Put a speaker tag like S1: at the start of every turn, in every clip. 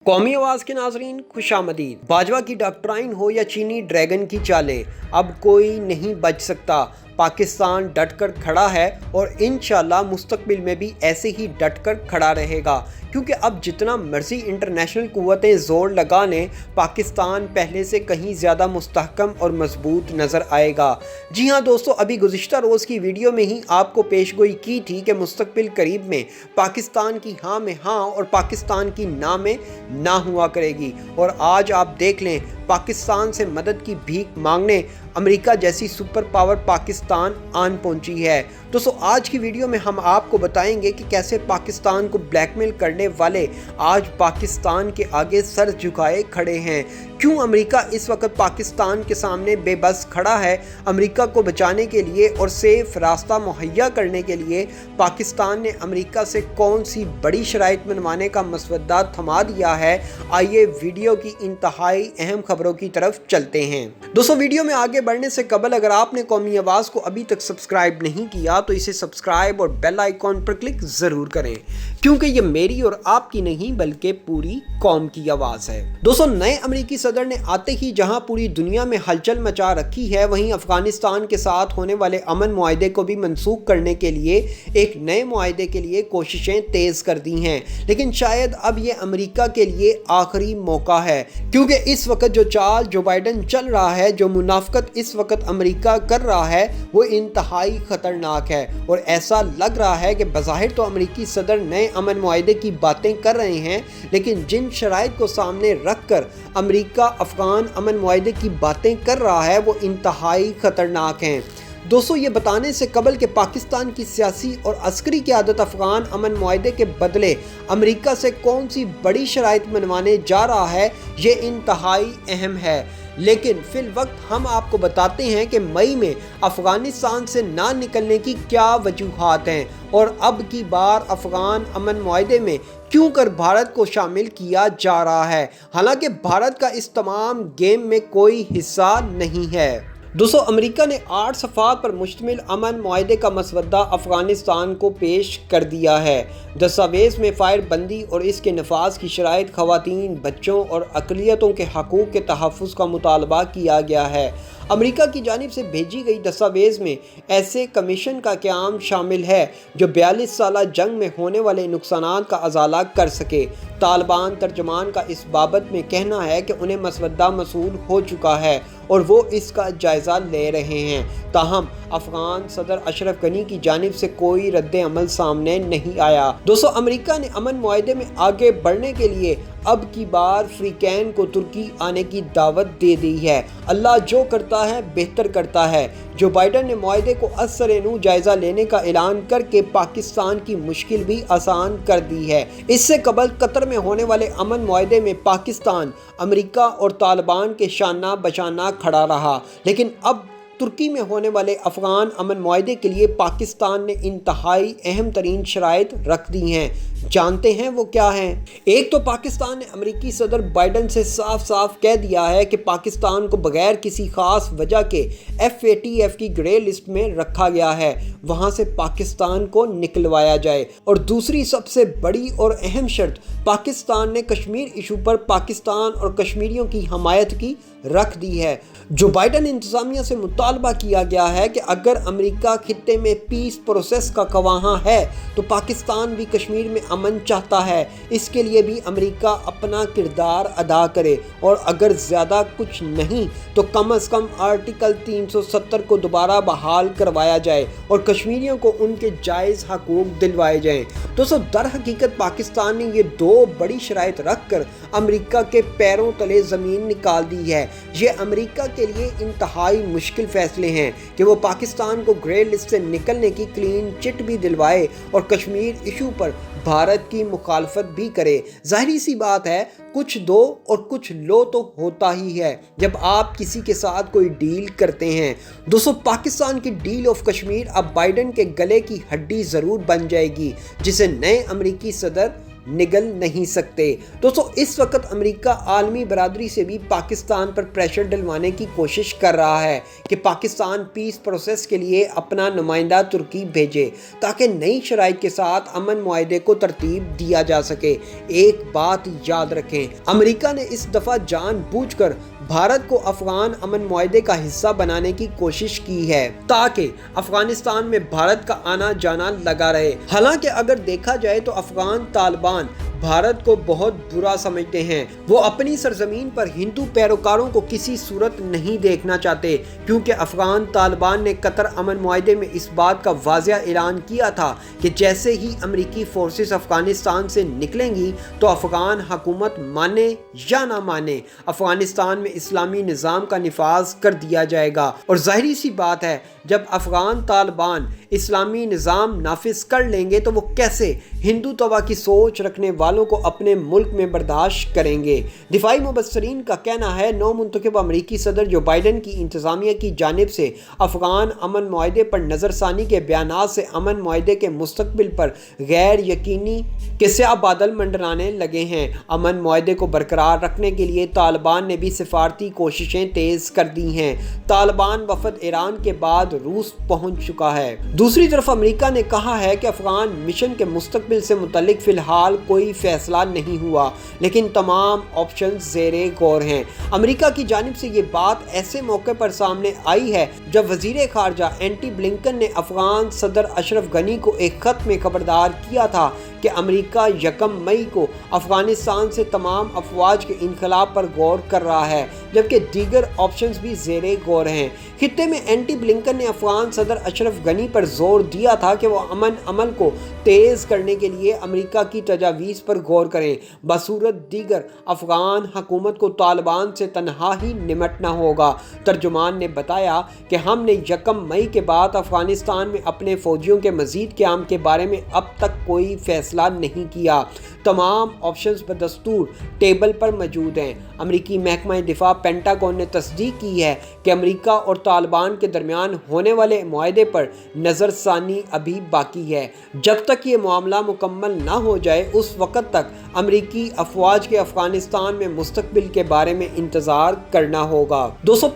S1: कौमी आवाज़ के नाजरीन खुश आमदीद। बाजवा की डॉक्ट्राइन हो या चीनी ड्रैगन की चालें, अब कोई नहीं बच सकता। पाकिस्तान डट कर खड़ा है और इंशाल्लाह मुस्तकबिल में भी ऐसे ही डट कर खड़ा रहेगा, क्योंकि अब जितना मर्जी इंटरनेशनल कुव्वतें ज़ोर लगा लें, पाकिस्तान पहले से कहीं ज़्यादा मुस्तहकम और मजबूत नज़र आएगा। जी हाँ दोस्तों, अभी गुज़िश्ता रोज़ की वीडियो में ही आपको पेशगोई की थी कि मुस्तकबिल करीब में पाकिस्तान की हाँ में हाँ और पाकिस्तान की ना में ना हुआ करेगी। और आज आप देख लें, पाकिस्तान से मदद की भीख मांगने अमेरिका जैसी सुपर पावर पाकिस्तान आन पहुंची है। दोस्तों, आज की वीडियो में हम आपको बताएंगे कि कैसे पाकिस्तान को ब्लैकमेल करने वाले आज पाकिस्तान के आगे सर झुकाए खड़े हैं। क्यों अमेरिका इस वक्त पाकिस्तान के सामने बेबस खड़ा है। अमेरिका को बचाने के लिए और सेफ रास्ता मुहैया करने के लिए पाकिस्तान ने अमेरिका से कौन सी बड़ी शराइत मनवाने का मसवदा थमा दिया है। आइए वीडियो की इंतहाई अहम खबरों की तरफ चलते हैं। दोस्तों, वीडियो में आगे बढ़ने से कबल अगर आपने कौमी आवाज़ को अभी तक सब्सक्राइब नहीं किया तो इसे सब्सक्राइब और बेल आइकॉन पर क्लिक ज़रूर करें, क्योंकि ये मेरी और आपकी नहीं बल्कि पूरी कौम की आवाज़ है। दोस्तों, नए अमेरिकी सदर ने आते ही जहां पूरी दुनिया में हलचल मचा रखी है, वहीं अफगानिस्तान के साथ होने वाले अमन मुआहदे को भी मनसूख करने के लिए एक नए मुआहदे के लिए कोशिशें तेज़ कर दी हैं। लेकिन शायद अब ये अमेरिका के लिए आखिरी मौका है, क्योंकि इस वक्त जो चाल जो बाइडन चल रहा है, जो मुनाफकत इस वक्त अमेरिका कर रहा है, वो इंतहाई ख़तरनाक है। और ऐसा लग रहा है कि बज़ाहिर तो अमेरिकी सदर नए अमन मुआहदे की बातें कर रहे हैं, लेकिन जिन शराइत को सामने रख कर अमेरिका अफ़गान अमन मुआहदे की बातें कर रहा है, वो इंतहाई ख़तरनाक हैं। दोस्तों, ये बताने से कबल कि पाकिस्तान की सियासी और अस्करी क़यादत अफ़गान अमन मुआहदे के बदले अमेरिका से कौन सी बड़ी शराइत मनवाने जा रहा है, ये इंतहाई अहम है। लेकिन फिल वक्त हम आपको बताते हैं कि मई में अफ़गानिस्तान से ना निकलने की क्या वजूहात हैं और अब की बार अफ़गान अमन मुआहदे में क्यों कर भारत को शामिल किया जा रहा है, हालांकि भारत का इस तमाम गेम में कोई हिस्सा नहीं है। दोस्तों, अमेरिका ने 8 सफ़ात पर मुश्तमिल अमन मुआहदे का मसवदा अफ़गानिस्तान को पेश कर दिया है। दस्तावेज़ में फ़ायर बंदी और इसके नफाज की शराइत, ख़वातीन, बच्चों और अक़लियतों के हकूक़ के तहफ़्फ़ुज़ का मुतालबा किया गया है। अमेरिका की जानिब से भेजी गई दस्तावेज़ में ऐसे कमीशन का क़याम शामिल है जो 42 साला जंग में होने वाले नुकसानात का अज़ाला कर सके। तालिबान तर्जमान का इस बाबत में कहना है कि उन्हें मसवदा मसूल हो चुका है और वो इसका जायज़ा ले रहे हैं। ताहम अफ़गान सदर अशरफ गनी की जानिब से कोई रद्द अमल सामने नहीं आया। दोस्तों, अमेरिका ने अमन मुआहदे में आगे बढ़ने के लिए अब की बार फ्रीकैन को तुर्की आने की दावत दे दी है। अल्लाह जो करता है बेहतर करता है। जो बाइडन ने मुआहदे को असर-ए-नू जायज़ा लेने का ऐलान करके पाकिस्तान की मुश्किल भी आसान कर दी है। इससे कबल कतर में होने वाले अमन मुआहदे में पाकिस्तान, अमेरिका और तालिबान के शाना बशाना खड़ा रहा, लेकिन अब तुर्की में होने वाले अफ़गान अमन मुआहदे के लिए पाकिस्तान ने इंतहाई अहम तरीन शराइत रख दी हैं। जानते हैं वो क्या हैं? एक तो पाकिस्तान ने अमेरिकी सदर बाइडन से साफ साफ कह दिया है कि पाकिस्तान को बगैर किसी ख़ास वजह के FATF की ग्रे लिस्ट में रखा गया है, वहाँ से पाकिस्तान को निकलवाया जाए। और दूसरी सबसे बड़ी और अहम शर्त, पाकिस्तान ने कश्मीर इशू पर पाकिस्तान और कश्मीरियों की हमायत की रख दी है। जो बाइडन इंतज़ामिया से मुतालबा किया गया है कि अगर अमेरिका खित्ते में पीस प्रोसेस का गवाह है तो पाकिस्तान भी कश्मीर में अमन चाहता है। इसके लिए भी अमेरिका अपना किरदार अदा करे और अगर ज़्यादा कुछ नहीं तो कम अज़ कम आर्टिकल 370 को दोबारा बहाल करवाया जाए और कश्मीरियों को उनके जायज़ हकूक़ दिलवाए जाएँ। दोस्तों, दर हकीकत पाकिस्तान ने ये दो बड़ी शराइत रख कर अमेरिका के पैरों तले ज़मीन निकाल दी है। ये अमेरिका के लिए इंतहाई मुश्किल फ़ैसले हैं कि वो पाकिस्तान को ग्रे लिस्ट से निकलने की क्लीन चिट भी दिलवाए और कश्मीर इशू पर भारत की मुखालफत भी करे। ज़ाहिरी सी बात है, कुछ दो और कुछ लो तो होता ही है जब आप किसी के साथ कोई डील करते हैं। दोस्तों, पाकिस्तान की डील ऑफ कश्मीर अब बाइडन के गले की हड्डी ज़रूर बन जाएगी, जिसे नए अमेरिकी सदर نگل نہیں سکتے۔ دوستو اس وقت امریکہ عالمی برادری سے بھی پاکستان پر پریشر ڈلوانے کی کوشش کر رہا ہے کہ پاکستان پیس پروسیس کے لیے اپنا نمائندہ ترکی بھیجے تاکہ نئی شرائط کے ساتھ امن معاہدے کو ترتیب دیا جا سکے۔ ایک بات یاد رکھیں، امریکہ نے اس دفعہ جان بوجھ کر بھارت کو افغان امن معاہدے کا حصہ بنانے کی کوشش کی ہے تاکہ افغانستان میں بھارت کا آنا جانا لگا رہے۔ حالانکہ اگر دیکھا جائے تو افغان طالبان بھارت کو بہت برا سمجھتے ہیں، وہ اپنی سرزمین پر ہندو پیروکاروں کو کسی صورت نہیں دیکھنا چاہتے، کیونکہ افغان طالبان نے قطر امن معاہدے میں اس بات کا واضح اعلان کیا تھا کہ جیسے ہی امریکی فورسز افغانستان سے نکلیں گی تو افغان حکومت مانے یا نہ مانے افغانستان میں اسلامی نظام کا نفاذ کر دیا جائے گا۔ اور ظاہری سی بات ہے، جب افغان طالبان اسلامی نظام نافذ کر لیں گے تو وہ کیسے ہندو توا کی سوچ رکھنے والوں کو اپنے ملک میں برداشت کریں گے۔ دفاعی مبصرین کا کہنا ہے نو منتخب امریکی صدر جو بائیڈن کی انتظامیہ کی جانب سے افغان امن معاہدے پر نظر ثانی کے بیانات سے امن معاہدے کے مستقبل پر غیر یقینی کے سیاہ بادل منڈرانے لگے ہیں۔ امن معاہدے کو برقرار رکھنے کے لیے طالبان نے بھی سفارتی کوششیں تیز کر دی ہیں۔ طالبان وفد ایران کے بعد روس پہنچ چکا ہے۔ دوسری طرف امریکہ نے کہا ہے کہ افغان مشن کے مستقبل سے متعلق فی الحال کوئی فیصلہ نہیں ہوا، لیکن تمام آپشنز زیر غور ہیں۔ امریکہ کی جانب سے یہ بات ایسے موقع پر سامنے آئی ہے جب وزیر خارجہ اینٹی بلنکن نے افغان صدر اشرف غنی کو ایک خط میں خبردار کیا تھا کہ امریکہ 1 مئی کو افغانستان سے تمام افواج کے انخلا پر غور کر رہا ہے، جبکہ دیگر آپشنز بھی زیر غور ہیں۔ خطے میں اینٹی بلنکن نے افغان صدر اشرف غنی پر زور دیا تھا کہ وہ امن عمل کو تیز کرنے کے لیے امریکہ کی تجاویز پر غور کریں، بصورت دیگر افغان حکومت کو طالبان سے تنہا ہی نمٹنا ہوگا۔ ترجمان نے بتایا کہ ہم نے 1 مئی کے بعد افغانستان میں اپنے فوجیوں کے مزید قیام کے بارے میں اب تک کوئی فیصلہ نہیں کیا۔ تمام آپشنز بدستور ٹیبل پر موجود ہیں۔ امریکی محکمہ دفاع پینٹاگون نے تصدیق کی ہے کہ امریکہ اور طالبان کے درمیان ہونے والے معاہدے پر نظر ثانی ابھی باقی ہے۔ جب تک یہ معاملہ مکمل نہ ہو جائے اس وقت تک امریکی افواج کے افغانستان میں مستقبل کے بارے میں انتظار کرنا ہوگا۔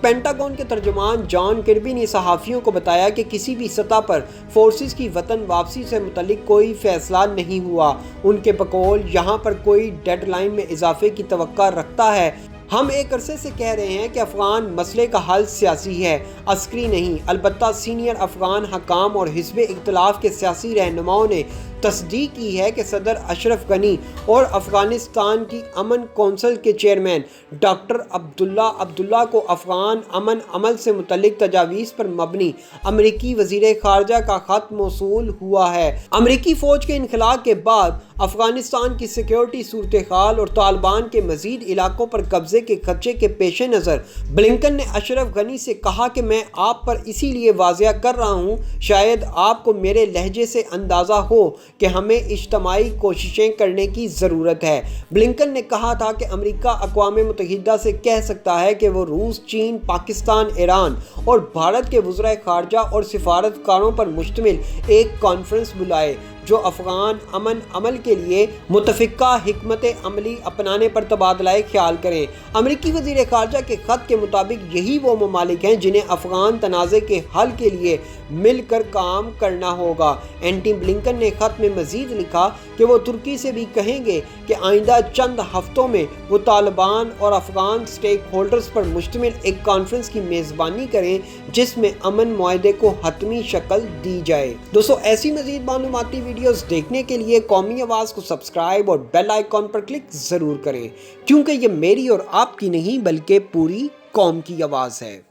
S1: پینٹاگون کے ترجمان جان کربی نے صحافیوں کو بتایا کہ کسی بھی سطح پر فورسز کی وطن واپسی سے متعلق کوئی فیصلہ نہیں ہوا۔ ان کے بقول یہاں پر کوئی ڈیڈ لائن میں اضافے کی توقع رکھتا ہے۔ ہم ایک عرصے سے کہہ رہے ہیں کہ افغان مسئلے کا حل سیاسی ہے، عسکری نہیں۔ البتہ سینئر افغان حکام اور حزب اختلاف کے سیاسی رہنماؤں نے تصدیق کی ہے کہ صدر اشرف غنی اور افغانستان کی امن کونسل کے چیئرمین ڈاکٹر عبداللہ کو افغان امن عمل سے متعلق تجاویز پر مبنی امریکی وزیر خارجہ کا خط موصول ہوا ہے۔ امریکی فوج کے انخلا کے بعد افغانستان کی سیکیورٹی صورتحال اور طالبان کے مزید علاقوں پر قبضے کے خدشے کے پیش نظر بلنکن نے اشرف غنی سے کہا کہ میں آپ پر اسی لیے واضح کر رہا ہوں، شاید آپ کو میرے لہجے سے اندازہ ہو کہ ہمیں اجتماعی کوششیں کرنے کی ضرورت ہے۔ بلنکن نے کہا تھا کہ امریکہ اقوام متحدہ سے کہہ سکتا ہے کہ وہ روس، چین، پاکستان، ایران اور بھارت کے وزرائے خارجہ اور سفارتکاروں پر مشتمل ایک کانفرنس بلائے جو افغان امن عمل کے لیے متفقہ حکمت عملی اپنانے پر تبادلہ خیال کریں۔ امریکی وزیر خارجہ کے خط کے مطابق یہی وہ ممالک ہیں جنہیں افغان تنازع کے حل کے لیے مل کر کام کرنا ہوگا۔ اینٹی بلنکن نے خط میں مزید لکھا کہ وہ ترکی سے بھی کہیں گے کہ آئندہ چند ہفتوں میں وہ طالبان اور افغان سٹیک ہولڈرز پر مشتمل ایک کانفرنس کی میزبانی کریں جس میں امن معاہدے کو حتمی شکل دی جائے۔ دوستو ایسی مزید معلوماتی ویڈیوز دیکھنے کے لیے قومی آواز کو سبسکرائب اور بیل آئیکن پر کلک ضرور کریں، کیونکہ یہ میری اور آپ کی نہیں بلکہ پوری قوم کی آواز ہے۔